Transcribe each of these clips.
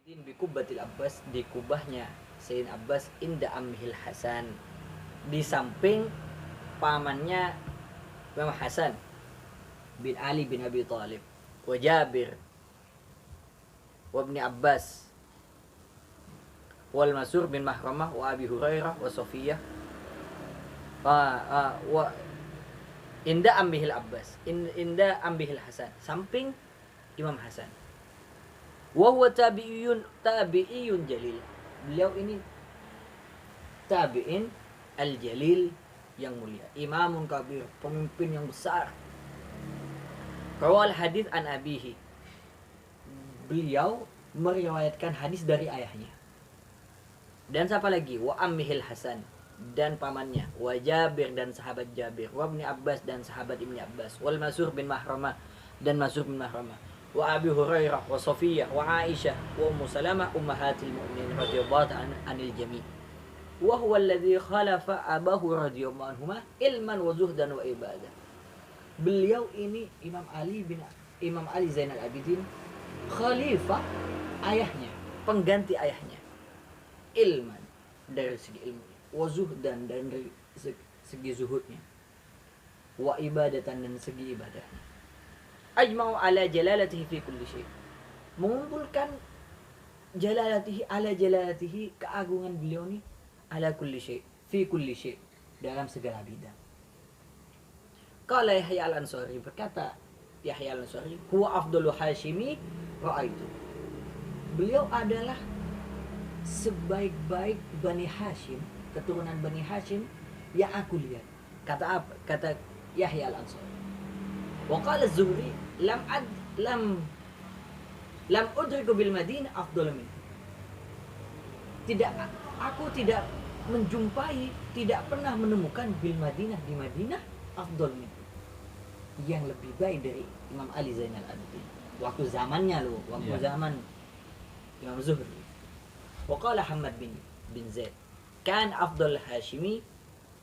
Bi Kubbatil Abbas, di kubahnya Sayyidina Abbas inda Amhil Hasan, di samping pamannya Imam Hasan bin Ali bin Abi Thalib, wa Jabir wa Ibni Abbas wal Masur bin Mahramah wa Abi Hurairah wa Sofiyah wa inda Amhil Abbas, inda Amhil Hasan, samping Imam Hasan. Wa huwa tabi'iyun jalil. Beliau ini tabi'in al-jalil yang mulia, imamun kabir, pemimpin yang besar. Rawal hadis an abihi. Beliau meriwayatkan hadis dari ayahnya. Dan siapa lagi? Wa ammihil Hasan, dan pamannya, wa Jabir dan sahabat Jabir, wa Ibni Abbas dan sahabat Ibni Abbas, wal Masur bin Mahramah dan Masur bin Mahramah, wa Abi Hurairah wa Safiyah wa Aisyah wa Ummu Salamah ummahatil mu'minin radhiyallahu anil jami'. Wa huwa alladhi khalafa abahu radhiyallahu anhuma ilman wa zuhdan wa ibadah. Beliau ini Imam Ali Zainal Abidin, khalifah ayahnya, pengganti ayahnya. Ilman, dari segi ilmu, wa zuhdan, dan dari segi zuhudnya, wa ibadatan, dan segi ibadahnya. Ajma'u ala jalalatihi fi kulli syai', mengumpulkan jalalatihi, ala jalalatihi, keagungan beliau ni, ala kulli syai', fi kulli syai', dalam segala bidang. Qala Yahya al-Ansari, berkata Yahya al-Ansari, huwa afdalu Hashimi ra'aitu. Beliau adalah sebaik-baik Bani Hashim, keturunan Bani Hashim yang aku lihat. Kata apa? Kata Yahya al-Ansari. Wa qala az-Zuhri, lam udriku bil Madinah afdal min. Aku tidak menjumpai, tidak pernah menemukan bil Madinah, di Madinah, afdal min, yang lebih baik dari Imam Ali Zainal Abidin. Waktu zamannya loh, zaman Imam Zuhri. Wa qala Hamad bin Zaid, kan afdal Hashimi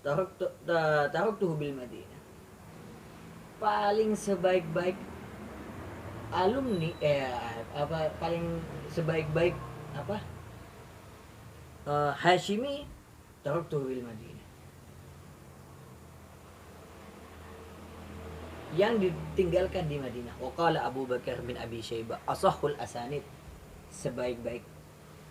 taraktuhu bil Madinah. Paling sebaik-baik alumni paling sebaik-baik Hashimi taraktuhu bil Madinah, yang ditinggalkan di Madinah. Wa qala Abu Bakar bin Abi Syaibah, asahhul asanid, sebaik-baik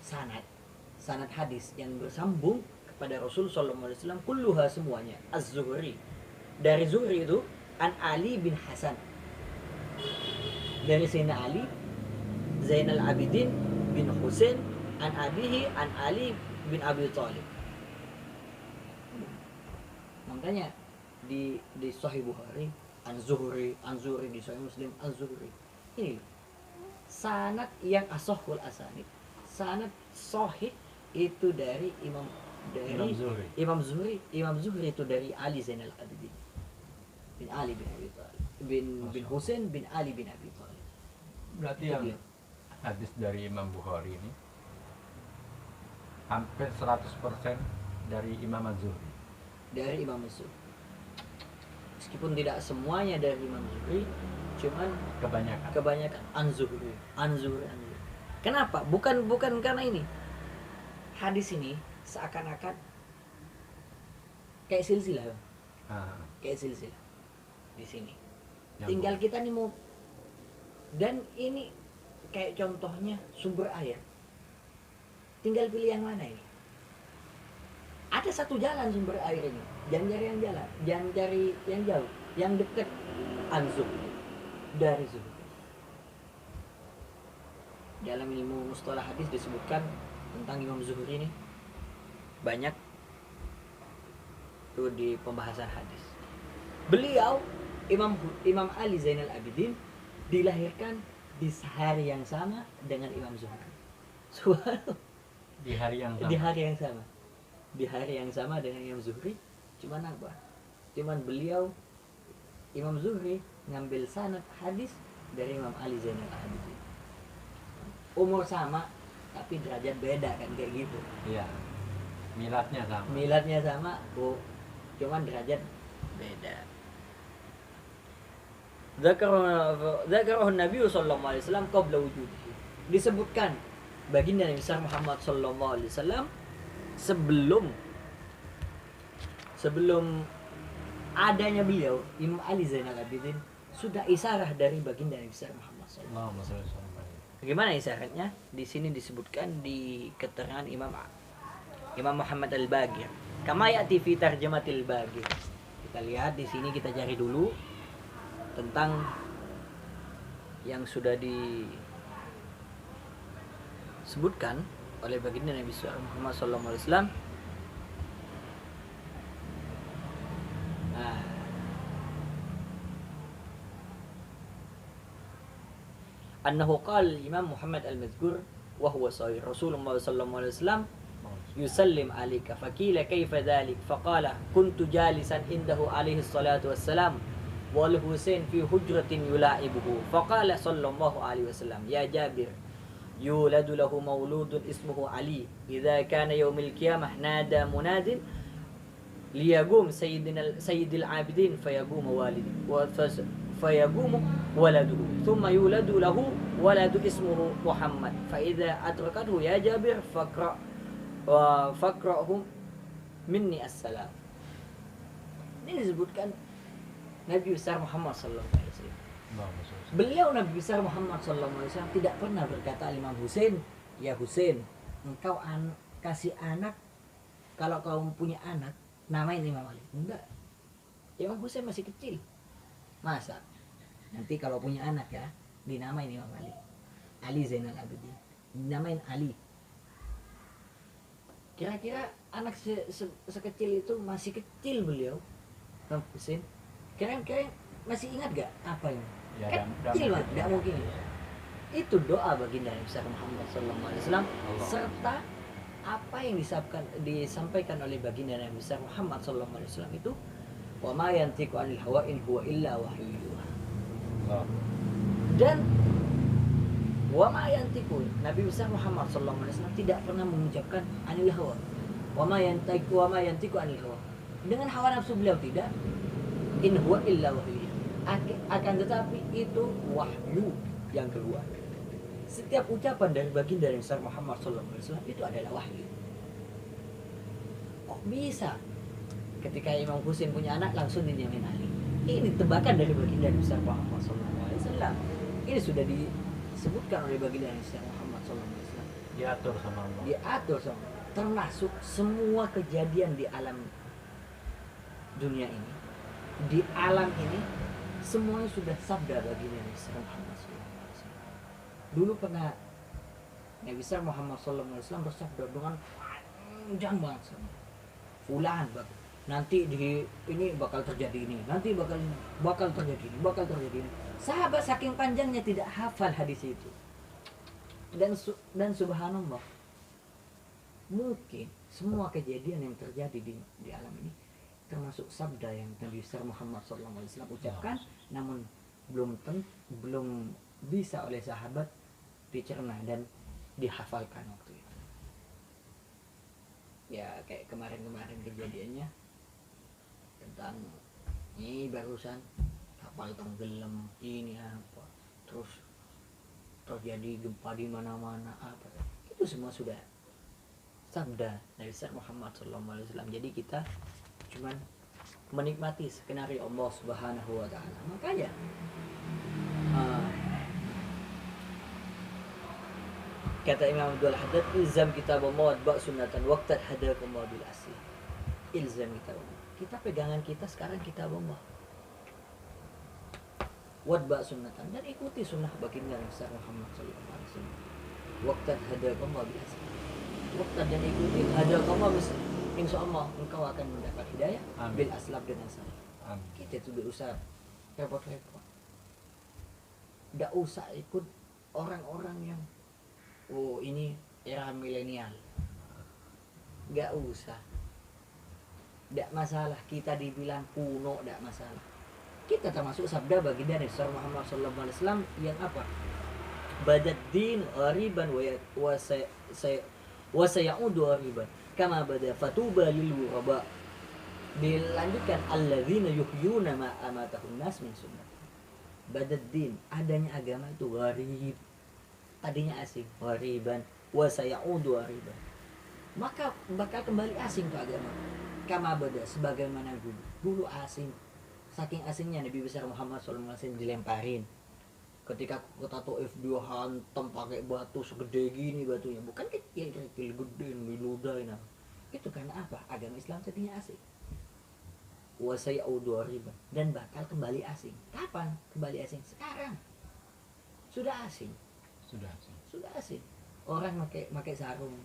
sanad hadis yang bersambung kepada Rasul sallallahu alaihi wasallam, kulluha, semuanya, az-Zuhri, dari Zuhri itu, an Ali bin Hasan, dari Sayyidina Ali Zainal Abidin bin Husain, an abihi an Ali bin Abi Thalib. Makanya di Sahih Bukhari an Zuhri di Sahih Muslim an Zuhri. Ini sanad yang asahul asanid, sanad sahih itu dari Imam Zuhri itu dari Ali Zainal Abidin bin Ali bin Abi Thalib bin Husain bin Ali bin Abi Thalib. Berarti yang hadis dari Imam Bukhari ini hampir 100% dari Imam Az-Zuhri. Dari Imam Az-Zuhri. Meskipun tidak semuanya dari Imam Zuhri, cuman kebanyakan An-Zuhri. Kenapa? Bukan karena ini. Hadis ini seakan-akan kayak silsilah. Kayak silsilah di sini. Tinggal kita nih mau, dan ini kayak contohnya sumber air. Tinggal pilih yang mana ini. Ada satu jalan sumber air ini. Jangan cari yang jalan, jangan cari yang jauh, yang dekat. An-Zuhri, dari Zuhri. Dalam ilmu mustalah hadis disebutkan tentang Imam Zuhri ini banyak tuh di pembahasan hadis. Beliau Imam Ali Zainal Abidin dilahirkan di hari yang sama dengan Imam Zuhri. Di hari yang sama dengan Imam Zuhri. Cuman apa? Cuman beliau Imam Zuhri ngambil sanad hadis dari Imam Ali Zainal Abidin. Umur sama tapi derajat beda kan, kayak gitu. Iya. Miladnya sama, cuman derajat beda. Dzakarahu Nabi sallallahu alaihi wasallam qabla wujudihi. Disebutkan baginda Nabi besar Muhammad sallallahu alaihi wasallam sebelum adanya beliau, Imam Ali Zainal Abidin sudah isarah dari baginda Nabi besar Muhammad sallallahu alaihi wasallam. Bagaimana isyaratnya? Di sini disebutkan di keterangan Imam Muhammad Al-Baqir. Kama ya'ti fi tarjamatil Baqir. Kita lihat di sini, kita cari dulu tentang yang sudah disebutkan oleh baginda Nabi Muhammad sallallahu alaihi wasallam. Annahu qala Imam Muhammad al-Mazkur wa huwa sahih Rasulullah sallallahu alaihi wasallam yusallim alayka faqila kayfa dhalik faqala kuntu jalisan indahu alaihi salatu wassalam wal Husain fi hujratin yula'ibuhu faqala sallallahu alaihi wasallam ya Jabir yuladu lahu mauludun ismuhu Ali idza kana yaumil qiyamah nada munadin liyagum sayyidil abidin fayagum walid wa fayagumu waladuhu thumma yuladu lahu waladu ismuhu Muhammad fa idza adrakathu ya Jabir faqra'hum minni assalam. Ini disebutkan Nabi besar Muhammad sallallahu alaihi wasallam. Beliau Nabi besar Muhammad sallallahu alaihi wasallam tidak pernah berkata Imam Husain, ya Husain, engkau kasih anak, kalau kau punya anak namain Imam Ali. Enggak. Imam Husain masih kecil. Masa nanti kalau punya anak ya dinamain Imam Ali, Ali Zainal Abidin, dinamain Ali. Kira-kira anak sekecil itu, masih kecil beliau Imam Husain, kira-kira masih ingat gak apa ini? Ya, Kecil banget, tidak mungkin. Itu doa baginda Nabi besar Muhammad sallallahu alaihi wasallam serta apa yang disampaikan oleh baginda Nabi besar Muhammad sallallahu alaihi wasallam itu, wa ma yantiqu anil hawa in huwa illa wahyu yuha. Dan wa ma yantiqu, Nabi besar Muhammad sallallahu alaihi wasallam tidak pernah mengucapkan anil hawa. Wa ma yantiqu anil hawa. Dengan hawa nafsu beliau tidak. In huwa illa wahyu. Akan tetapi itu wahyu yang keluar. Setiap ucapan dari baginda Nabi besar Muhammad sallallahu alaihi wasallam itu adalah wahyu. Kok bisa ketika Imam Husain punya anak langsung dinamain Ali? Ini tebakan dari baginda Nabi besar Muhammad sallallahu alaihi wasallam. Ini sudah disebutkan oleh baginda Nabi besar Muhammad sallallahu alaihi wasallam. Diatur sama Allah. Diatur sama, termasuk semua kejadian di alam dunia ini, di alam ini semuanya sudah sabda baginda Nabi besar Muhammad sallallahu alaihi wasallam. Dulu pernah Nabi besar Muhammad sallallahu alaihi wasallam bersabda dengan panjang banget sama fulan, nanti di ini bakal terjadi ini, nanti bakal terjadi ini, bakal terjadi ini. Sahabat saking panjangnya tidak hafal hadis itu. Dan subhanallah, mungkin semua kejadian yang terjadi di alam ini termasuk sabda yang Nabi besar Muhammad SAW ucapkan, namun belum bisa oleh sahabat dicerna dan dihafalkan waktu itu. Ya kayak kemarin kejadiannya tentang ini barusan kapal tenggelam, ini apa, terus terjadi gempa di mana-mana apa, itu semua sudah sabda Nabi besar Muhammad SAW. Jadi kita cuman menikmati skenario Allah Subhanahu wa taala. Makanya kata Imam Abdul Haddad, ilzam kitab Allah wa sunnatan waqtat hadakum bil asli. Ilzam kitab Allah. Kita pegangan kita sekarang kitab Allah. Wadba sunnatan, dan ikuti sunnah baginda Nabi besar Muhammad sallallahu alaihi wasallam. Waqtat hadakum bil asli. Waqtat, dan ikuti hadakum insyaallah engkau akan mendapat hidayah bil aslab dan asal. Kita itu tidak usah repot-repot. Tidak usah ikut orang-orang yang ini era milenial. Gak usah. Tidak masalah kita dibilang kuno, tidak masalah. Kita termasuk sabda baginda Nabi Muhammad sallallahu alaihi wasallam yang apa? Badad din ghariban wa sayaudu ghariban kama bada fatuba lil ghuraba. Dilanjutkan alladzina yuhyuna ma amatahun nas min sunnah. Badad din, adanya agama itu gharib, tadinya asing, ghariban wa sayaudu riba. Maka bakal kembali asing tuh agama. Kama bada sebagaimana dulu. Dulu asing. Saking asingnya Nabi besar Muhammad SAW dilemparin. Ketika kota Taif dia hantam pakai batu segede gini batunya, bukan kecil gede meludahin. Itu karena apa? Agama Islam tadinya asing. Wa sayaudu riba, dan bakal kembali asing. Kapan kembali asing? Sekarang. Sudah asing. Sudah asing. Orang pakai sarung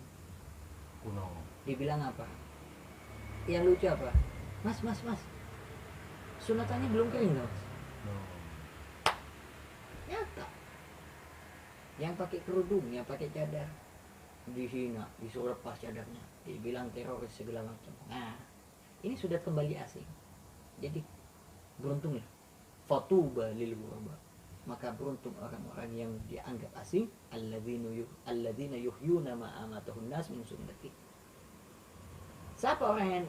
Kuno. dibilang apa? Yang lucu apa? Mas, sunatannya belum kering loh. No. Nyata. Yang pakai kerudung, yang pakai cadar dihina, disuruh lepas cadarnya, dibilang teroris segala macam. Nah, ini sudah kembali asing. Jadi beruntung ya. Fatuba lil ghuraba. Maka beruntung orang-orang yang dianggap asing, alladzina yuhyuna ma amatahun nas min sunnati. Siapa orang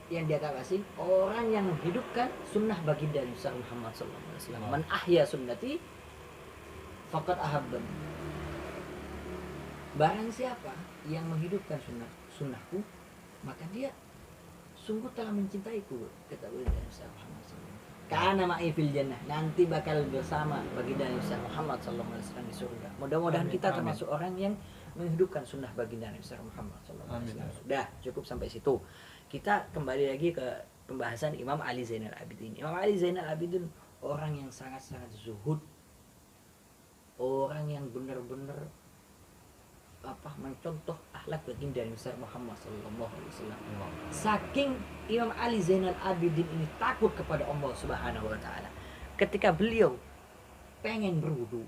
yang dianggap asing? Orang yang menghidupkan sunnah baginda Nabi Muhammad SAW. Man ahya sunnati faqad ahabban. Barang siapa yang menghidupkan sunnahku, maka dia sungguh telah mencintaiku, kata baginda Nabi Muhammad SAW. Karena ma'i fil jannah, nanti bakal bersama baginda Nabi Muhammad SAW di surga. Mudah-mudahan kita termasuk orang yang menghidupkan sunnah baginda Nabi Muhammad SAW. Sudah cukup sampai situ. Kita kembali lagi ke pembahasan Imam Ali Zainal Abidin. Imam Ali Zainal Abidin orang yang sangat-sangat zuhud, orang yang benar-benar mencontoh akhlak baginda Nabi Muhammad SAW. Saking Imam Ali Zainal Abidin ini takut kepada Allah Subhanahu wa taala. Ketika beliau pengen berwudu,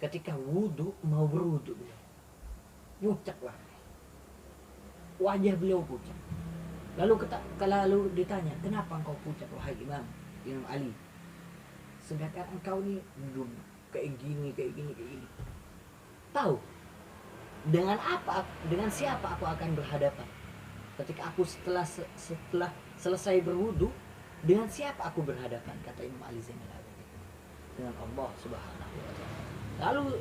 ketika wudu mau berwudu, pucat wajah beliau pucat. Lalu ditanya, kenapa engkau pucat wahai Imam Ali? Sedangkan engkau ini belum kayak gini. Tahu dengan siapa aku akan berhadapan? Ketika aku setelah selesai berwudu, dengan siapa aku berhadapan? Kata Imam Ali Zainal Abidin, dengan Allah Subhanahu wa taala. Lalu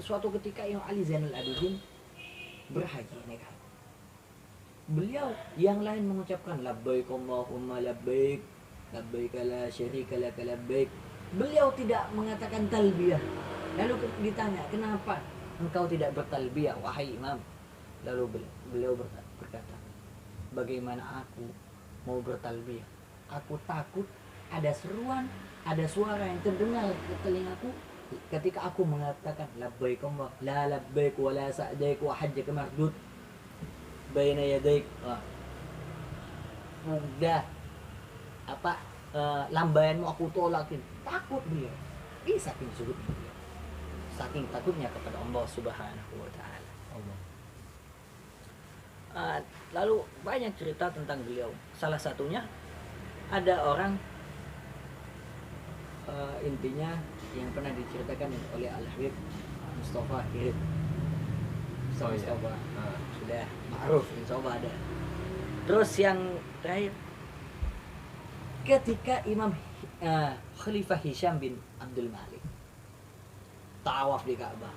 suatu ketika Imam Ali Zainal Abidin berhaji naik haji. Beliau yang lain mengucapkan labbaik Allahumma labbaik, labbaik la syarika lak labbaik. Beliau tidak mengatakan talbiyah. Lalu ditanya, kenapa engkau tidak bertalbiyah wahai Imam? Lalu beliau berkata, bagaimana aku mau bertalbiyah? Aku takut ada seruan, ada suara yang terdengar ke telingaku ketika aku mengatakan labbaik Allah la labbaik wa la sa'daik wa hajjaka mardud baina yadaik. Udah lambayanmu aku tolakin. Takut beliau. Ini saking zuhudnya beliau, saking takutnya kepada Allah Subhanahu wa taala. Lalu banyak cerita tentang beliau. Salah satunya ada orang intinya yang pernah diceritakan oleh Al-Habib Mustafa Hirib. Mustafa sudah ma'ruf, insyaallah ada. Terus yang terakhir, ketika Imam Khalifah Hisham bin Abdul Malik tawaf di Ka'bah,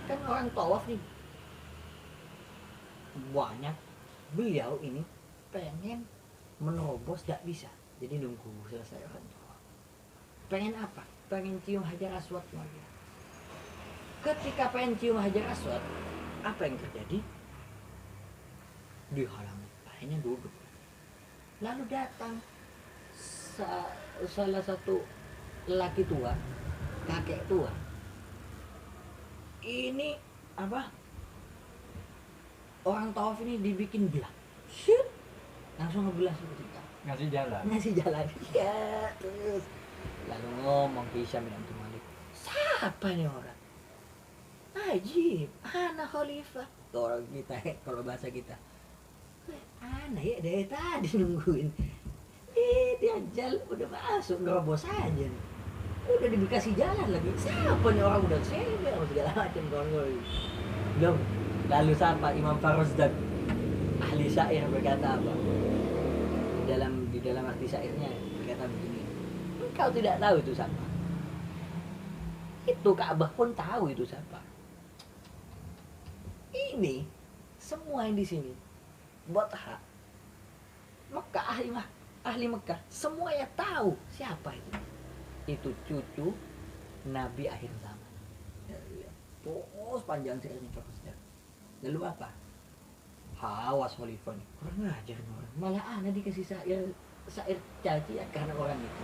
kan orang tawaf nih banyak, beliau ini pengen menerobos, gak bisa, jadi nunggu selesai orang tawaf. Pengen apa? Pengen cium Hajar Aswad lagi. Ketika pengen cium Hajar Aswad, apa yang terjadi? Dihalangi, akhirnya duduk. Lalu datang salah satu lelaki tua, kakek tua. Ini orang tawaf ini dibikin belah. Shit. Langsung ngebelah seketika. Ngasih jalan. Ya, terus. Lalu ngomong ke Hisham bin Abdul Malik, siapa nih orang? Ajib, anak khalifah. Orang kita, kalau bahasa kita, anak ya dari tadi nungguin. Dia udah masuk nerobos aja nih. Udah dikasih jalan lagi. Siapa nih orang udah segala macam kawan-kawan. Belum. Lalu siapa? Imam Farazdak, ahli syair, berkata apa? Di dalam arti syairnya berkata begini. Engkau tidak tahu itu siapa? Itu Ka'bah pun tahu itu siapa. Ini semua yang di sini Botha Mekah, ahli Mekah semua ya tahu siapa itu. Itu cucu Nabi akhir zaman. Terus panjang ceritanya terus. Lalu apa? Hawas khalifah nih. Kurang ajar orang. Malah ana dikasih syair caci ya karena orang itu.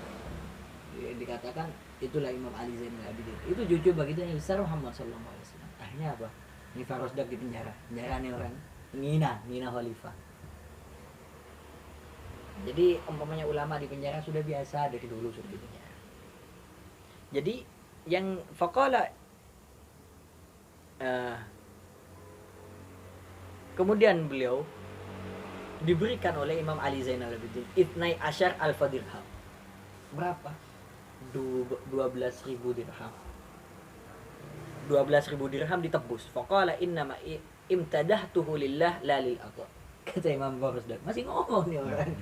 Dikatakan itulah Imam Ali Zainal Abidin. Itu cucu baginda Nabi besar Muhammad sallallahu alaihi wasallam. Akhirnya apa? Nifar Rosdak di penjara. Penjaranya orang Nina khalifah. Jadi umpamanya ulama di penjara sudah biasa dari dulu sudah di penjara. Jadi yang faqala kemudian beliau diberikan oleh Imam Ali Zainal Abidin Itnai Asyar Alfa Dirham. Berapa? 12.000 dirham. 12.000 dirham ditebus. Faqala innama imtadahtuhu lillah la lil ata. Kata Imam Barzdak. Masih ngomong nih orang.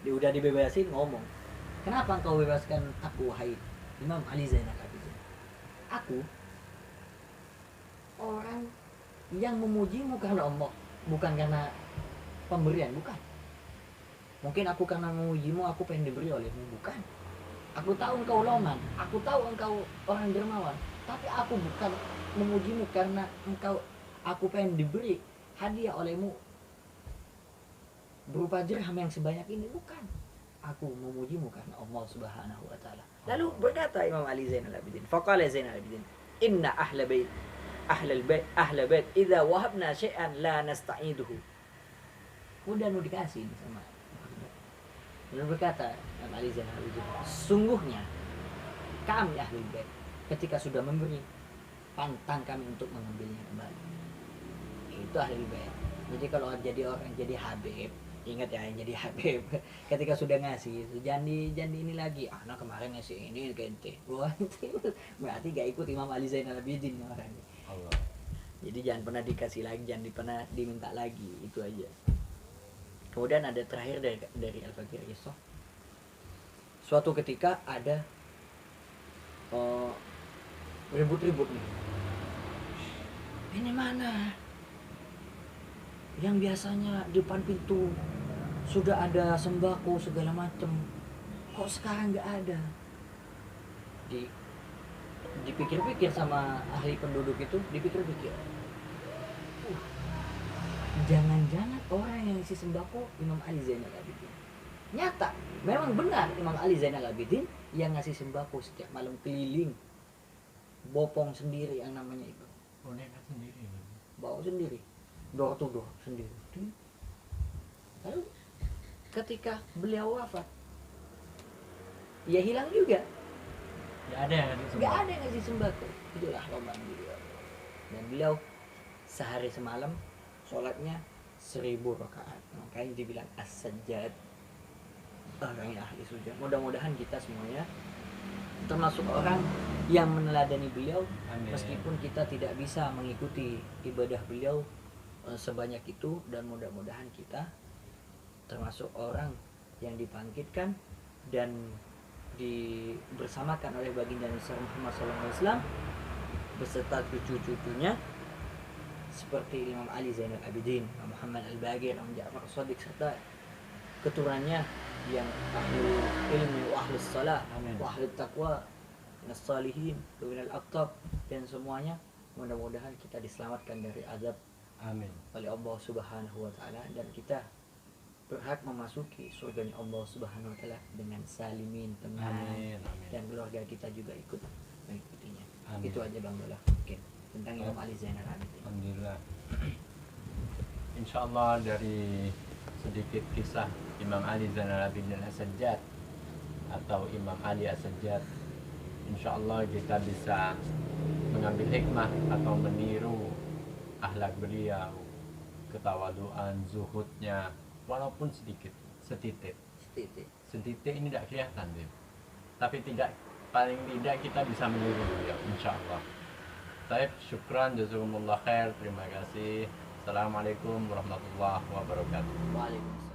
Dia udah dibebasin ngomong. Kenapa engkau bebaskan aku wahai Imam Ali Zainal Abidin? Aku orang yang memujimu karena Allah, bukan karena pemberian, bukan. Mungkin aku karena memujimu aku pengen diberi olehmu, bukan. Aku tahu engkau loman, aku tahu engkau orang dermawan, tapi aku bukan memujimu karena aku pengen diberi hadiah olehmu berupa dirham yang sebanyak ini, bukan. Aku memujimu karena Allah Subhanahu wa taala. Lalu berkata Imam Ali Zainal Abidin, faqala Zainal Abidin, inna ahla bait idza wahabna syai'an la nasta'iduhu. Udah nu dikasih sama. Lalu berkata Imam Ali Zainal Abidin, sungguhnya kami ahli bait ketika sudah memberi, pantang kami untuk mengambilnya kembali. Itu ahli bait. Jadi kalau jadi orang jadi Habib, ingat ya, jadi Habib ketika sudah ngasih jangan ini lagi, nah kemarin ngasih ini ke ente, wah berarti gak ikut Imam Ali Zainal Abidin orang. Allah. Jadi jangan pernah dikasih lagi, jangan pernah diminta lagi, itu aja. Kemudian ada terakhir dari Al-Fakir Isoh. Suatu ketika ada ribut-ribut nih. Ini mana? Yang biasanya depan pintu sudah ada sembako segala macam, kok sekarang nggak ada? Dipikir-pikir sama ahli penduduk itu, dipikir-pikir, jangan-jangan orang yang isi sembako Imam Ali Zainal Abidin. Nyata, memang benar Imam Ali Zainal Abidin yang ngasih sembako setiap malam keliling, bopong sendiri yang namanya itu. Oh, dia sendiri. Bawa sendiri, door to door sendiri. Lalu ketika beliau wafat, ya hilang juga. Gak ada yang ngasih sembako. Itulah lombang beliau. Dan beliau sehari semalam sholatnya 1000 rakaat. Makanya dibilang as-sajjad, orang yang ahli sujud. Mudah-mudahan kita semuanya termasuk orang yang meneladani beliau. Amin. Meskipun kita tidak bisa mengikuti ibadah beliau sebanyak itu, dan mudah-mudahan kita termasuk orang yang dibangkitkan dan bersamakan oleh baginda Nabi Muhammad SAW beserta cucu-cucunya seperti Imam Ali Zainal Abidin, Muhammad Al-Baqir, Ja'far Shadiq, serta keturunannya yang ahli ilmi wa ahli salah wa ahli taqwa minas salihin wa minal aqtab, dan semuanya mudah-mudahan kita diselamatkan dari azab amin oleh Allah Subhanahu wa taala, dan kita berhak memasuki surganya Allah Subhanahu wa taala dengan salimin, tenang. Amin. Dan keluarga kita juga ikut mengikutinya. Itu aja Bang Dola mungkin tentang Imam Ali Zainal Abidin. Alhamdulillah. Insyaallah dari sedikit kisah Imam Ali Zainal Abidin As-Sajjad atau Imam Ali As-Sajjad, insyaallah kita bisa mengambil hikmah atau meniru akhlak beliau, ketawaduan, zuhudnya, walaupun sedikit, setitik ini tidak kelihatan, tapi paling tidak kita bisa meniru beliau, insyaallah. Baik, syukran, jazakumullah khair, terima kasih. Assalamualaikum warahmatullahi wabarakatuh. Waalaikumsalam.